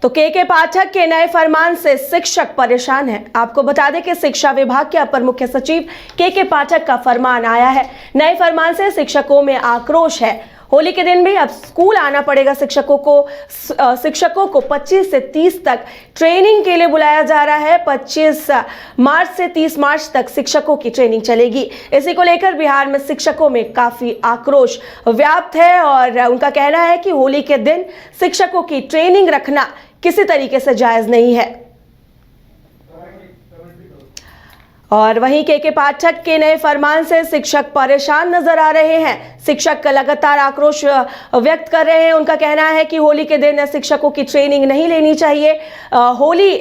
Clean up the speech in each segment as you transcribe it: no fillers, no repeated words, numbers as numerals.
तो के पाठक के नए फरमान से शिक्षक परेशान हैं। आपको बता दें कि शिक्षा विभाग के अपर मुख्य सचिव के पाठक का फरमान आया है। नए फरमान से शिक्षकों में आक्रोश है। होली के दिन भी अब स्कूल आना पड़ेगा शिक्षकों को 25 से 30 तक ट्रेनिंग के लिए बुलाया जा रहा है। 25 मार्च से 30 मार्च तक शिक्षकों की ट्रेनिंग चलेगी। इसी को लेकर बिहार में शिक्षकों में काफी आक्रोश व्याप्त है और उनका कहना है कि होली के दिन शिक्षकों की ट्रेनिंग रखना किसी तरीके से जायज नहीं है। और वहीं के पाठक के नए फरमान से शिक्षक परेशान नजर आ रहे हैं। शिक्षक लगातार आक्रोश व्यक्त कर रहे हैं। उनका कहना है कि होली के दिन शिक्षकों की ट्रेनिंग नहीं लेनी चाहिए। होली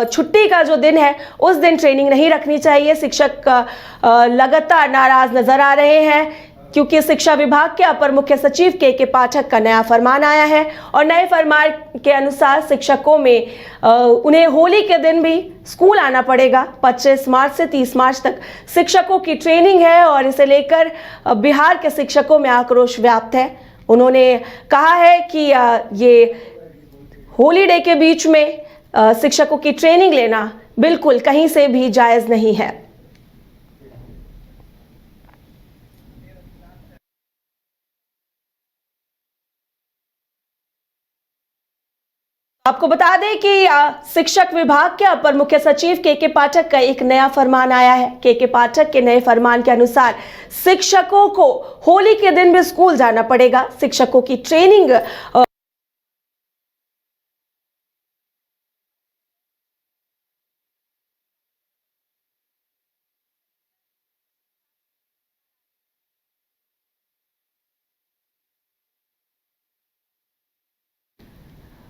छुट्टी का जो दिन है उस दिन ट्रेनिंग नहीं रखनी चाहिए। शिक्षक लगातार नाराज नजर आ रहे हैं क्योंकि शिक्षा विभाग के अपर मुख्य सचिव के पाठक का नया फरमान आया है और नए फरमान के अनुसार शिक्षकों में उन्हें होली के दिन भी स्कूल आना पड़ेगा। 25 मार्च से 30 मार्च तक शिक्षकों की ट्रेनिंग है और इसे लेकर बिहार के शिक्षकों में आक्रोश व्याप्त है। उन्होंने कहा है कि ये होली डे के बीच में शिक्षकों की ट्रेनिंग लेना बिल्कुल कहीं से भी जायज नहीं है। आपको बता दें कि शिक्षक विभाग के अपर मुख्य सचिव के पाठक का एक नया फरमान आया है। के पाठक के नए फरमान के अनुसार शिक्षकों को होली के दिन भी स्कूल जाना पड़ेगा। शिक्षकों की ट्रेनिंग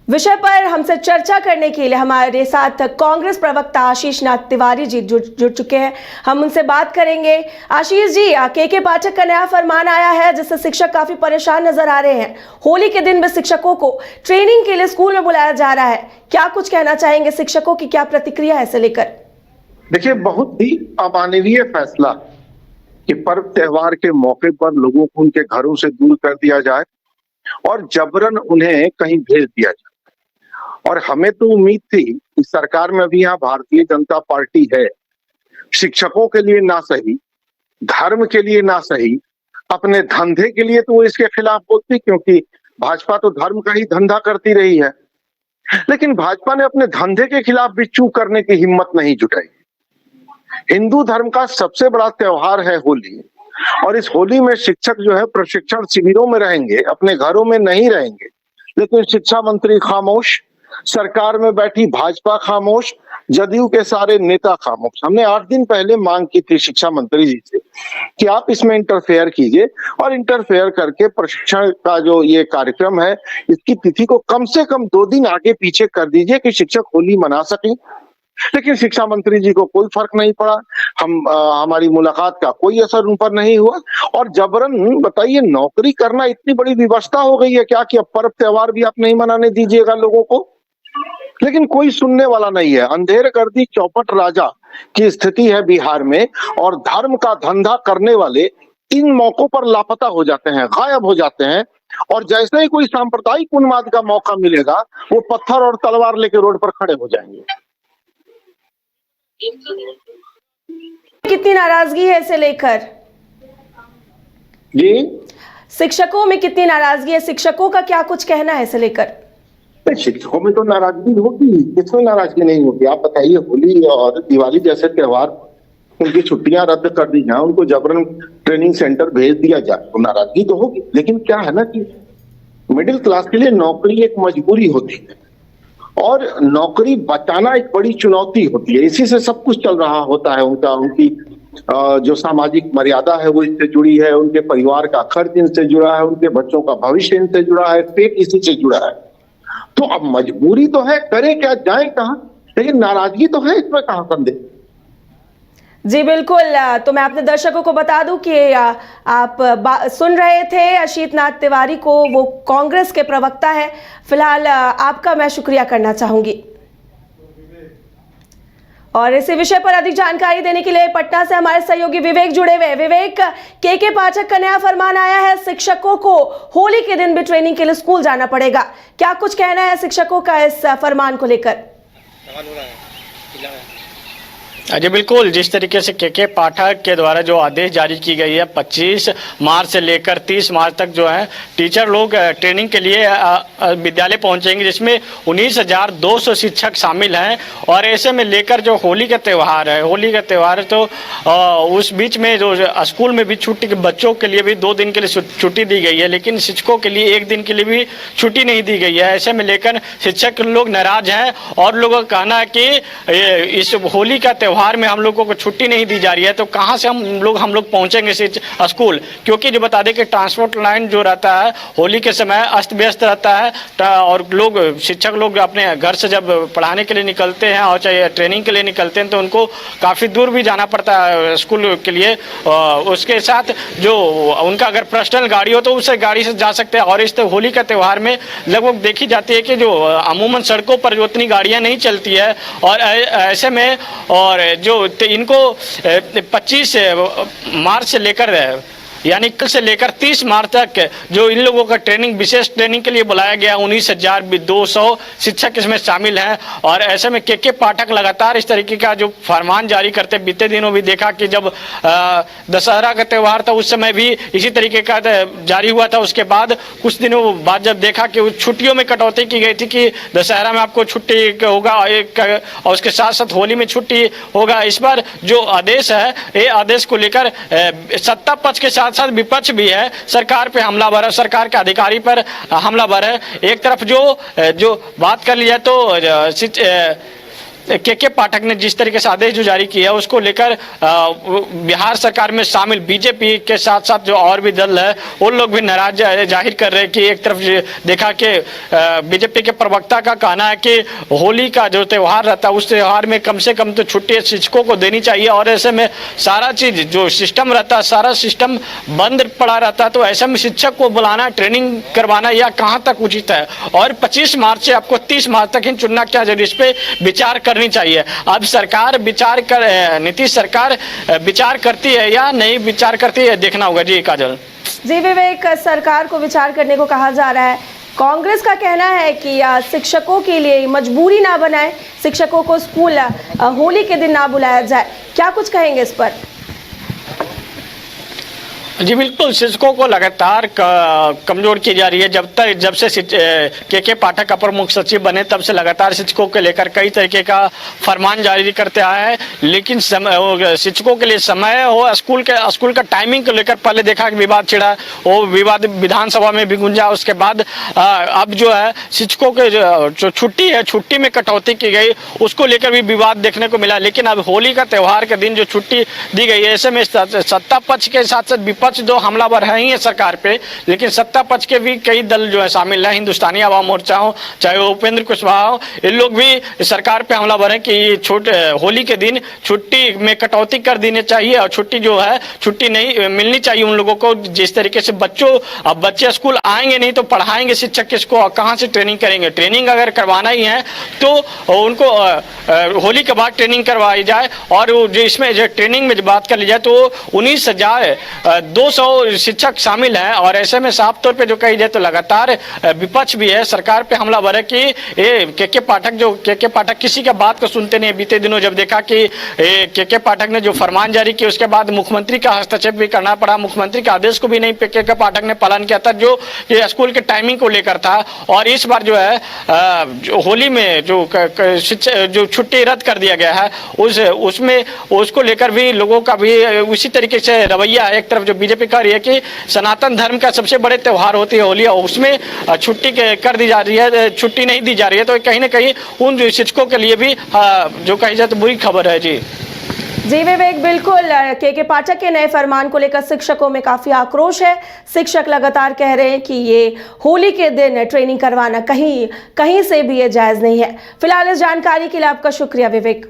विषय पर हमसे चर्चा करने के लिए हमारे साथ कांग्रेस प्रवक्ता आशीष नाथ तिवारी जी जुड़ चुके हैं। हम उनसे बात करेंगे। आशीष जी, के पाठक का नया फरमान आया है जिससे शिक्षक काफी परेशान नजर आ रहे हैं। होली के दिन में शिक्षकों को ट्रेनिंग के लिए स्कूल में बुलाया जा रहा है। क्या कुछ कहना चाहेंगे? शिक्षकों की क्या प्रतिक्रिया है इसे लेकर? देखिए, बहुत ही अमानवीय फैसला कि पर्व त्योहार के मौके पर लोगों को उनके घरों से दूर कर दिया जाए और जबरन उन्हें कहीं भेज दिया जाए। और हमें तो उम्मीद थी कि सरकार में भी यहाँ भारतीय जनता पार्टी है। शिक्षकों के लिए ना सही, धर्म के लिए ना सही, अपने धंधे के लिए तो वो इसके खिलाफ बोलती, क्योंकि भाजपा तो धर्म का ही धंधा करती रही है। लेकिन भाजपा ने अपने धंधे के खिलाफ भी चूक करने की हिम्मत नहीं जुटाई। हिंदू धर्म का सबसे बड़ा त्योहार है होली, और इस होली में शिक्षक जो है प्रशिक्षण शिविरों में रहेंगे, अपने घरों में नहीं रहेंगे। लेकिन शिक्षा मंत्री खामोश, सरकार में बैठी भाजपा खामोश, जदयू के सारे नेता खामोश। हमने 8 दिन पहले मांग की थी शिक्षा मंत्री जी से कि आप इसमें इंटरफेयर कीजिए और इंटरफेयर करके प्रशिक्षण का जो ये कार्यक्रम है इसकी तिथि को कम से कम 2 दिन आगे पीछे कर दीजिए कि शिक्षक होली मना सकें। लेकिन शिक्षा मंत्री जी को कोई फर्क नहीं पड़ा। हमारी मुलाकात का कोई असर उन पर नहीं हुआ। और जबरन बताइए, नौकरी करना इतनी बड़ी विवशता हो गई है क्या कि अब पर्व त्योहार भी आप नहीं मनाने दीजिएगा लोगों को? लेकिन कोई सुनने वाला नहीं है। अंधेर कर दी चौपट राजा की स्थिति है बिहार में, और धर्म का धंधा करने वाले इन मौकों पर लापता हो जाते हैं, गायब हो जाते हैं। और जैसे ही कोई सांप्रदायिक उन्माद का मौका मिलेगा वो पत्थर और तलवार लेके रोड पर खड़े हो जाएंगे। कितनी नाराजगी है इसे लेकर? जी, शिक्षकों में कितनी नाराजगी है? शिक्षकों का क्या कुछ कहना है इसे लेकर? शिक्षकों में तो नाराजगी होगी, किसमें नाराजगी नहीं होगी? आप बताइए, होली और दिवाली जैसे त्योहार उनकी छुट्टियां रद्द कर दी जाए, उनको जबरन ट्रेनिंग सेंटर भेज दिया जाए तो नाराजगी तो होगी। लेकिन क्या है ना कि मिडिल क्लास के लिए नौकरी एक मजबूरी होती है और नौकरी बचाना एक बड़ी चुनौती होती है। इसी से सब कुछ चल रहा होता है। उनकी जो सामाजिक मर्यादा है वो इससे जुड़ी है, उनके परिवार का खर्च इनसे जुड़ा है, उनके बच्चों का भविष्य इनसे जुड़ा है, पेट इसी से जुड़ा है। तो अब मजबूरी तो है, करे क्या, जाए कहां? लेकिन नाराजगी तो है, इसमें कहां संदेह। जी बिल्कुल। तो मैं अपने दर्शकों को बता दूं कि आप सुन रहे थे आशीष नाथ तिवारी को, वो कांग्रेस के प्रवक्ता है। फिलहाल आपका मैं शुक्रिया करना चाहूंगी। और इसी विषय पर अधिक जानकारी देने के लिए पटना से हमारे सहयोगी विवेक जुड़े हुए। विवेक, के पाठक का नया फरमान आया है, शिक्षकों को होली के दिन भी ट्रेनिंग के लिए स्कूल जाना पड़ेगा। क्या कुछ कहना है शिक्षकों का इस फरमान को लेकर? जी बिल्कुल, जिस तरीके से के पाठक के द्वारा जो आदेश जारी की गई है 25 मार्च से लेकर 30 मार्च तक जो है टीचर लोग ट्रेनिंग के लिए विद्यालय पहुंचेंगे, जिसमें 19,200 शिक्षक शामिल हैं। और ऐसे में लेकर जो होली का त्यौहार है, होली का त्यौहार तो उस बीच में जो स्कूल में भी छुट्टी, बच्चों के लिए भी 2 दिन के लिए छुट्टी दी गई है, लेकिन शिक्षकों के लिए 1 दिन के लिए भी छुट्टी नहीं दी गई है। ऐसे में लेकर शिक्षक लोग नाराज हैं और लोगों का कहना है कि इस होली का त्यौहार में हम लोगों को छुट्टी नहीं दी जा रही है, तो कहां से हम लोग पहुंचेंगे स्कूल। क्योंकि जो बता दें कि ट्रांसपोर्ट लाइन जो रहता है होली के समय अस्त व्यस्त रहता है और शिक्षक लोग अपने घर से जब पढ़ाने के लिए निकलते हैं और चाहे ट्रेनिंग के लिए निकलते हैं तो उनको काफ़ी दूर भी जाना पड़ता है स्कूल के लिए। उसके साथ जो उनका अगर पर्सनल गाड़ी हो तो उससे गाड़ी से जा सकते हैं। और इस होली का त्यौहार में लगभग देखी जाती है कि जो अमूमन सड़कों पर जो उतनी गाड़ियाँ नहीं चलती है, और ऐसे में और जो इनको 25 मार्च से लेकर यानी कल से लेकर 30 मार्च तक जो इन लोगों का ट्रेनिंग, विशेष ट्रेनिंग के लिए बुलाया गया, 19,200 शिक्षक इसमें शामिल हैं। और ऐसे में के पाठक लगातार इस तरीके का जो फरमान जारी करते, बीते दिनों भी देखा कि जब दशहरा का त्यौहार था उस समय भी इसी तरीके का जारी हुआ था। उसके बाद कुछ दिनों बाद जब देखा कि छुट्टियों में कटौती की गई थी कि दशहरा में आपको छुट्टी होगा और उसके साथ साथ होली में छुट्टी होगा। इस बार जो आदेश है, ये आदेश को लेकर सत्ता पक्ष के साथ साथ विपक्ष भी है, सरकार पे हमलावर है, सरकार के अधिकारी पर हमलावर है। एक तरफ जो बात कर लिया तो के पाठक ने जिस तरीके से आदेश जो जारी किया उसको लेकर बिहार सरकार में शामिल बीजेपी के साथ साथ जो और भी दल है वो लोग भी नाराज जाहिर कर रहे हैं कि एक तरफ देखा कि बीजेपी के प्रवक्ता का कहना है कि होली का जो त्यौहार रहता है उस त्यौहार में कम से कम तो छुट्टी शिक्षकों को देनी चाहिए, और ऐसे में सारा चीज जो सिस्टम रहता है सारा सिस्टम बंद पड़ा रहता है, तो ऐसे में शिक्षक को बुलाना, ट्रेनिंग करवाना या कहाँ तक उचित है। और 25 मार्च से आपको 30 मार्च तक ही चुनना क्या जरूरी, इस पे विचार करनी चाहिए। अब सरकार नीतीश सरकार विचार करती है या नहीं विचार करती है, देखना होगा। जी काजल। जी विवेक, सरकार को विचार करने को कहा जा रहा है। कांग्रेस का कहना है कि शिक्षकों के लिए मजबूरी ना बनाए, शिक्षकों को स्कूल होली के दिन ना बुलाया जाए। क्या कुछ कहेंगे इस पर? जी बिल्कुल, शिक्षकों को लगातार कमजोर की जा रही है। जब से के पाठक अपर मुख्य सचिव बने तब से लगातार शिक्षकों को लेकर कई तरीके का फरमान जारी करते आए हैं, लेकिन शिक्षकों के लिए समय हो, स्कूल का टाइमिंग को लेकर पहले देखा कि विवाद छिड़ा, वो विवाद विधानसभा में भी गुंजा। उसके बाद अब जो है शिक्षकों के जो छुट्टी है, छुट्टी में कटौती की गई, उसको लेकर भी विवाद देखने को मिला। लेकिन अब होली का त्यौहार के दिन जो छुट्टी दी गई है, ऐसे में सत्ता पक्ष के साथ साथ विपक्ष दो हमलावर है ही है सरकार पे, लेकिन सत्ता पक्ष के भी कई दल जो है शामिल है, हिंदुस्तानी आवाम मोर्चा हो चाहे वो उपेंद्र कुशवाहा हो, इन लोग भी सरकार पे हमलावर है कि होली के दिन छुट्टी में कटौती कर देनी चाहिए और छुट्टी जो है छुट्टी नहीं मिलनी चाहिए उन लोगों को। जिस तरीके से बच्चे स्कूल आएंगे नहीं तो पढ़ाएंगे शिक्षक किसको, कहाँ से ट्रेनिंग करेंगे। ट्रेनिंग अगर करवाना ही है तो उनको होली के बाद ट्रेनिंग करवाई जाए। और जो इसमें जो ट्रेनिंग में बात कर ली जाए तो 19,200 शिक्षक शामिल हैं। और ऐसे में साफ तौर पे जो कही जाए तो लगातार विपक्ष भी है, सरकार पे हमलावर है कि ये के पाठक किसी का बात को सुनते नहीं। बीते दिनों जब देखा कि के पाठक ने जो फरमान जारी किया उसके बाद मुख्यमंत्री का हस्तक्षेप भी करना पड़ा, मुख्यमंत्री के आदेश को भी नहीं के पाठक ने पालन किया था जो स्कूल के टाइमिंग को लेकर था। और इस बार जो है जो होली में जो छुट्टी रद्द कर दिया गया है उसमें उसको लेकर भी लोगों का भी उसी तरीके से रवैया है। एक तरफ जो बीजेपी कह रही है कि सनातन धर्म का सबसे बड़े त्यौहार होती है होली, और उसमें छुट्टी कर दी जा रही है, छुट्टी नहीं दी जा रही है, तो कहीं ना कहीं उन शिक्षकों के लिए भी जो कही जाए तो बुरी खबर है। जी जी विवेक, बिल्कुल के पाठक के नए फरमान को लेकर शिक्षकों में काफी आक्रोश है। शिक्षक लगातार कह रहे हैं कि ये होली के दिन ट्रेनिंग करवाना कहीं से भी ये जायज नहीं है। फिलहाल इस जानकारी के लिए आपका शुक्रिया विवेक।